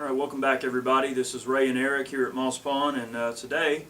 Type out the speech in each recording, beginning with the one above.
Alright, welcome back everybody. This is Ray and Eric here at Moss Pond, and today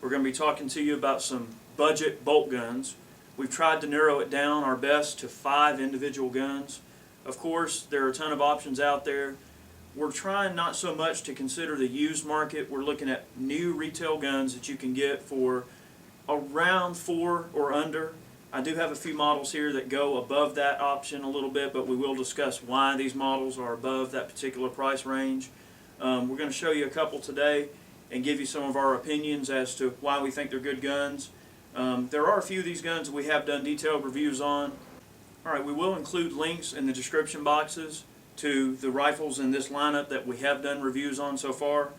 we're going to be talking to you about some budget bolt guns. We've tried to narrow it down our best to 5 individual guns. Of course, there are a ton of options out there. We're trying not so much to consider the used market. We're looking at new retail guns that you can get for around $4 or under. I do have a few models here that go above that option a little bit, but we will discuss why these models are above that particular price range. We're going to show you a couple today and give you some of our opinions as to why we think they're good guns. There are a few of these guns that we have done detailed reviews on. Alright, we will include links in the description boxes to the rifles in this lineup that we have done reviews on so far.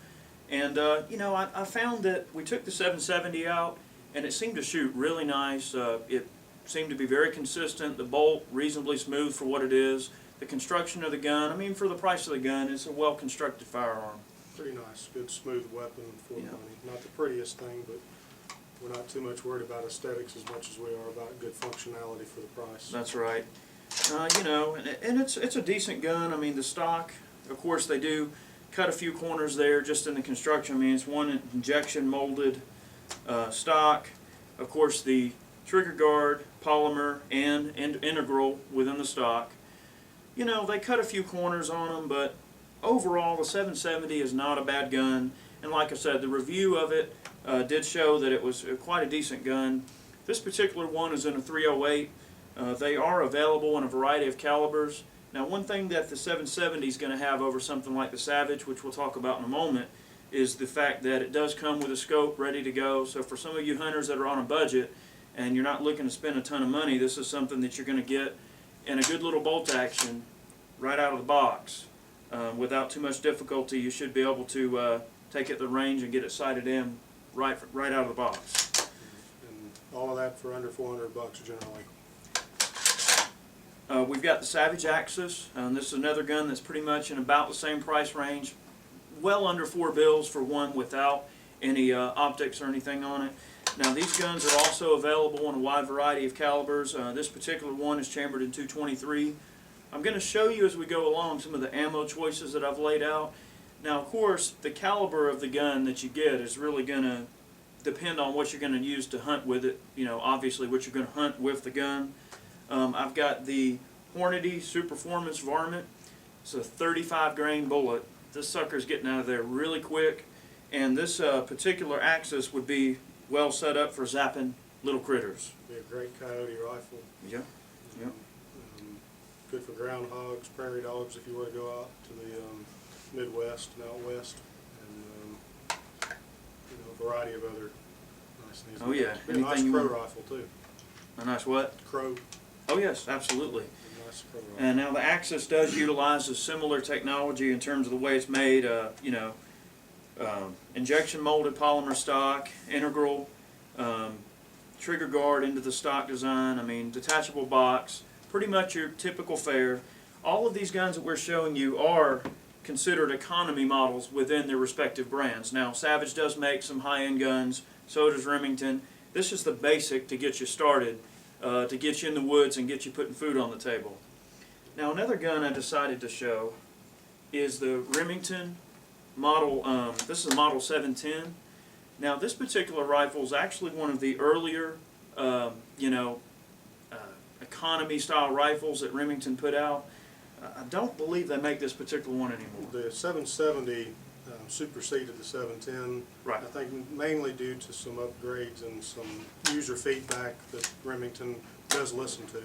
And I found that we took the 770 out and it seemed to shoot really nice. It seemed to be very consistent. The bolt reasonably smooth for what it is. The construction of the gun, I mean, for the price of the gun, it's a well constructed firearm. Pretty nice, good smooth weapon for the money. Not the prettiest thing, but we're not too much worried about aesthetics as much as we are about good functionality for the price. That's right. And it's a decent gun. I mean, the stock, of course, they do cut a few corners there just in the construction. I mean, it's one injection molded stock. Of course, the trigger guard, polymer, and integral within the stock. You know, they cut a few corners on them, but overall the 770 is not a bad gun. And like I said, the review of it did show that it was quite a decent gun. This particular one is in a 308. They are available in a variety of calibers. Now, one thing that the 770 is going to have over something like the Savage, which we'll talk about in a moment, is the fact that it does come with a scope ready to go. So for some of you hunters that are on a budget and you're not looking to spend a ton of money, this is something that you're going to get in a good little bolt action right out of the box. Without too much difficulty, you should be able to take it to the range and get it sighted in right out of the box. And all of that for under $400 generally. We've got the Savage Axis. This is another gun that's pretty much in about the same price range. Well under $4 for one without any optics or anything on it. Now, these guns are also available in a wide variety of calibers. This particular one is chambered in .223. I'm going to show you as we go along some of the ammo choices that I've laid out. Now, of course, the caliber of the gun that you get is really going to depend on what you're going to use to hunt with it. You know, obviously what you're going to hunt with the gun. I've got the Hornady Superformance Varmint. It's a 35 grain bullet. This sucker's getting out of there really quick, and this particular Axis would be well set up for zapping little critters. Be a great coyote rifle. Yeah. Yep. Good for groundhogs, prairie dogs if you were to go out to the Midwest and out west, and a variety of other nice things. Oh yeah. A nice crow rifle too. A nice what? Crow. Oh yes, absolutely. Nice crow rifle. And now the Axis does utilize a similar technology in terms of the way it's made. Injection molded polymer stock, integral, trigger guard into the stock design. I mean, detachable box. Pretty much your typical fare. All of these guns that we're showing you are considered economy models within their respective brands. Now, Savage does make some high-end guns, so does Remington. This is the basic to get you started, to get you in the woods and get you putting food on the table. Now, another gun I decided to show is the Remington model. This is a model 710. Now, this particular rifle is actually one of the earlier, economy style rifles that Remington put out. I don't believe they make this particular one anymore. The 770 superseded the 710. Right. I think mainly due to some upgrades and some user feedback that Remington does listen to,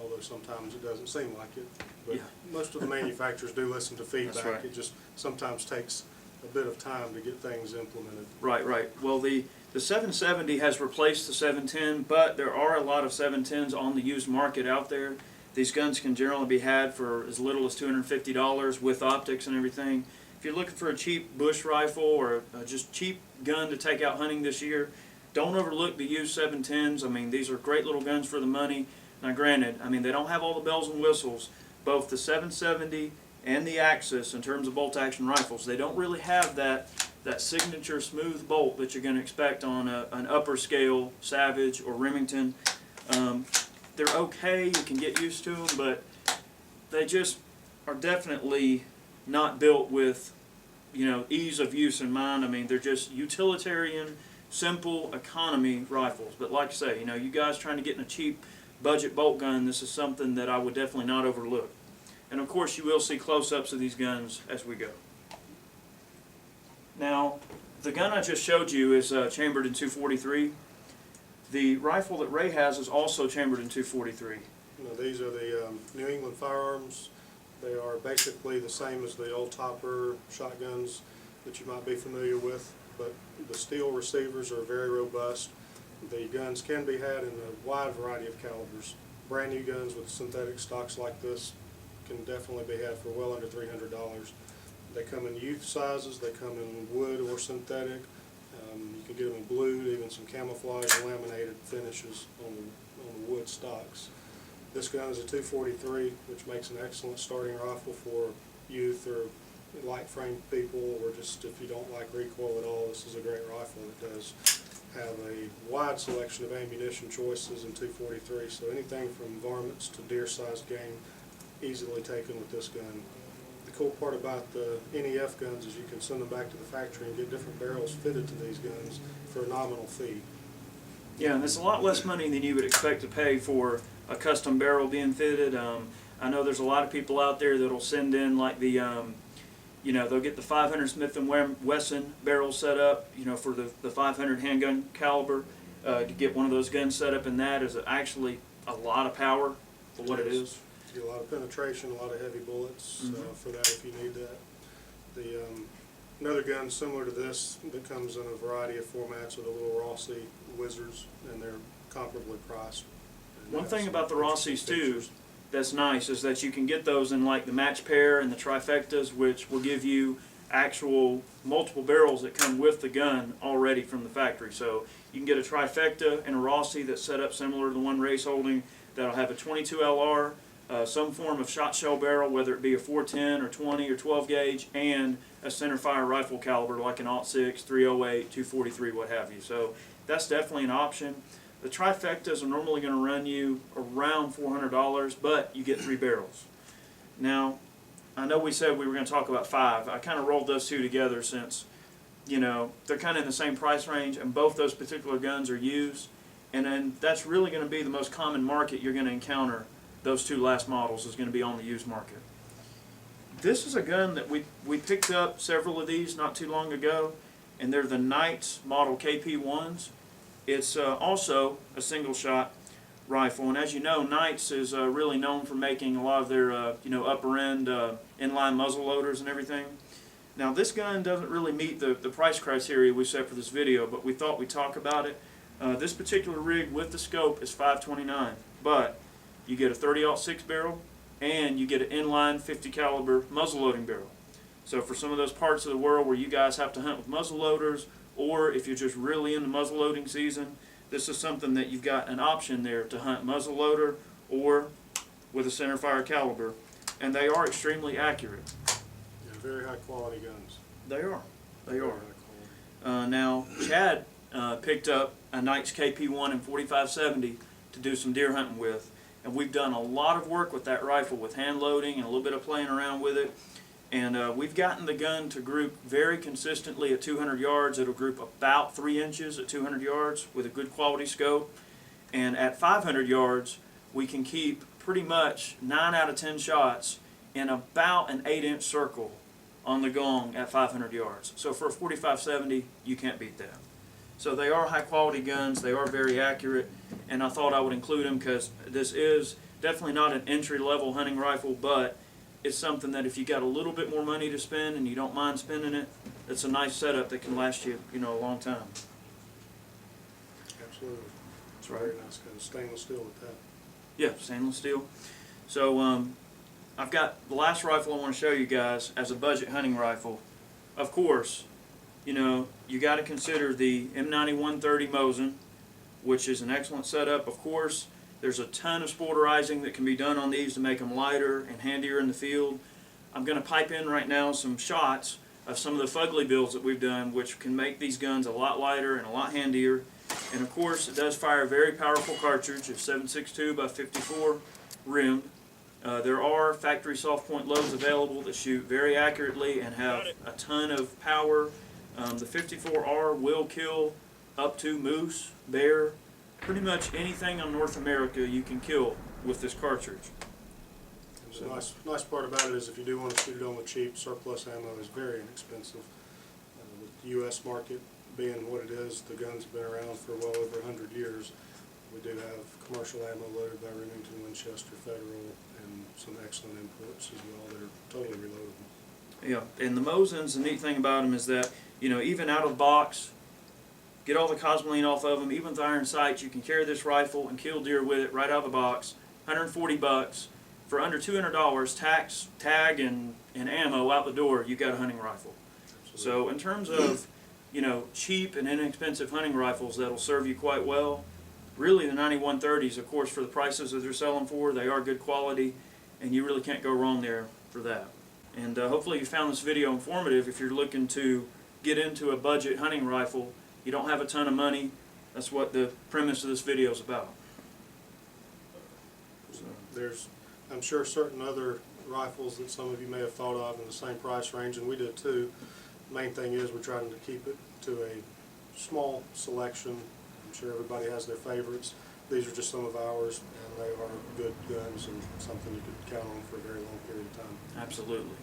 although sometimes it doesn't seem like it. But yeah. Most of the manufacturers do listen to feedback. That's right. It just sometimes takes a bit of time to get things implemented. Right. Well, the 770 has replaced the 710, but there are a lot of 710s on the used market out there. These guns can generally be had for as little as $250 with optics and everything. If you're looking for a cheap bush rifle or just cheap gun to take out hunting this year, don't overlook the used 710s. I mean, these are great little guns for the money. Now, granted, I mean, they don't have all the bells and whistles. Both the 770 and the Axis, in terms of bolt action rifles, they don't really have that signature smooth bolt that you're going to expect on an upper scale Savage or Remington. They're okay, you can get used to them, but they just are definitely not built with ease of use in mind. I mean, they're just utilitarian, simple economy rifles. But like I say, you guys trying to get in a cheap budget bolt gun, this is something that I would definitely not overlook. And of course, you will see close-ups of these guns as we go. Now, the gun I just showed you is chambered in .243. The rifle that Ray has is also chambered in .243. These are the New England Firearms. They are basically the same as the old topper shotguns that you might be familiar with, but the steel receivers are very robust. The guns can be had in a wide variety of calibers. Brand new guns with synthetic stocks like this can definitely be had for well under $300. They come in youth sizes, they come in wood or synthetic. You can get them in blue, even some camouflage laminated finishes on the wood stocks. This gun is a .243, which makes an excellent starting rifle for youth or light frame people, or just if you don't like recoil at all, this is a great rifle. It does have a wide selection of ammunition choices in .243, so anything from varmints to deer-sized game, easily taken with this gun. The cool part about the NEF guns is you can send them back to the factory and get different barrels fitted to these guns for a nominal fee. Yeah, and it's a lot less money than you would expect to pay for a custom barrel being fitted. I know there's a lot of people out there that'll send in like the, they'll get the 500 Smith & Wesson barrel set up, for the 500 handgun caliber. To get one of those guns set up in that is actually a lot of power for what it is. You get a lot of penetration, a lot of heavy bullets for that if you need that. The another gun similar to this that comes in a variety of formats are the little Rossi Wizards, and they're comparably priced. One thing about the Rossies too that's nice is that you can get those in like the match pair and the trifectas, which will give you actual multiple barrels that come with the gun already from the factory. So you can get a trifecta and a Rossi that's set up similar to the one Ray's holding, that'll have a 22 LR, some form of shot shell barrel, whether it be a 410 or 20 or 12 gauge, and a centerfire rifle caliber like an .6, 308, 243, what have you. So that's definitely an option. The trifectas are normally going to run you around $400, but you get 3 barrels. Now, I know we said we were going to talk about 5. I kind of rolled those two together since, they're kind of in the same price range, and both those particular guns are used. And then that's really going to be the most common market you're going to encounter. Those two last models is going to be on the used market. This is a gun that we picked up several of these not too long ago, and they're the Knights model KP1s. It's also a single shot rifle, and as you know, Knights is really known for making a lot of their upper end inline muzzle loaders and everything. Now this gun doesn't really meet the price criteria we set for this video, but we thought we'd talk about it. This particular rig with the scope is $529, but you get a 30-06 barrel and you get an inline 50 caliber muzzle loading barrel. So for some of those parts of the world where you guys have to hunt with muzzle loaders, or if you're just really into muzzle loading season, this is something that you've got an option there to hunt muzzle loader or with a centerfire caliber, and they are extremely accurate. Yeah, very high quality guns. They are. They Very are. high quality. Now Chad picked up a Knights KP1 in 4570 to do some deer hunting with, and we've done a lot of work with that rifle with hand loading and a little bit of playing around with it. And we've gotten the gun to group very consistently at 200 yards. It'll group about 3 inches at 200 yards with a good quality scope. And at 500 yards, we can keep pretty much 9 out of 10 shots in about an 8-inch circle on the gong at 500 yards. So for a 4570, you can't beat that. So they are high quality guns. They are very accurate. And I thought I would include them because this is definitely not an entry-level hunting rifle, but it's something that if you got a little bit more money to spend and you don't mind spending it, it's a nice setup that can last you, a long time. Absolutely. That's right. Very nice gun. Stainless steel with that. Yeah, stainless steel. So I've got the last rifle I want to show you guys as a budget hunting rifle. Of course, you got to consider the M90-130 Mosin, which is an excellent setup. Of course, there's a ton of spoilerizing that can be done on these to make them lighter and handier in the field. I'm going to pipe in right now some shots of some of the fugly builds that we've done, which can make these guns a lot lighter and a lot handier. And of course, it does fire a very powerful cartridge of 7.62 by 54 rimmed. There are factory soft point loads available that shoot very accurately and have a ton of power. The 54R will kill up to moose, bear, pretty much anything in North America you can kill with this cartridge. And the nice part about it is if you do want to shoot it on the cheap, surplus ammo is very inexpensive. The U.S. market being what it is, the gun's been around for well over 100 years. We do have commercial ammo loaded by Remington, Winchester, Federal, and some excellent imports as well. They're totally reloadable. Yeah, and the Mosins, the neat thing about them is that, you know, even out of the box, get all the cosmoline off of them, even with iron sights, you can carry this rifle and kill deer with it right out of the box. 140 bucks. For under $200, tax, tag, and ammo out the door, you got a hunting rifle. Absolutely. So in terms of, you know, cheap and inexpensive hunting rifles that'll serve you quite well, really the 9130s, of course, for the prices that they're selling for, they are good quality, and you really can't go wrong there for that. And hopefully you found this video informative. If you're looking to get into a budget hunting rifle, you don't have a ton of money, that's what the premise of this video is about. So, There's, I'm sure, certain other rifles that some of you may have thought of in the same price range, and we did too. Main thing is we're trying to keep it to a small selection. I'm sure everybody has their favorites. These are just some of ours, and they are good guns and something you could count on for a very long period of time. absolutely.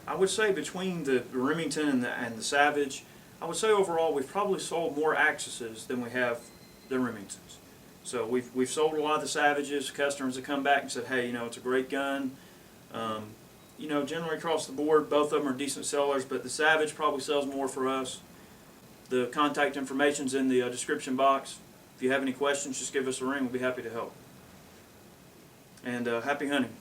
I would say between the Remington and the Savage, I would say overall we've probably sold more Axuses than we have the Remingtons. So we've sold a lot of the Savages. Customers have come back and said, hey, you know, it's a great gun. You know, generally across the board, both of them are decent sellers, but the Savage probably sells more for us. The contact information's in the description box. If you have any questions, just give us a ring. We'll be happy to help. And happy hunting.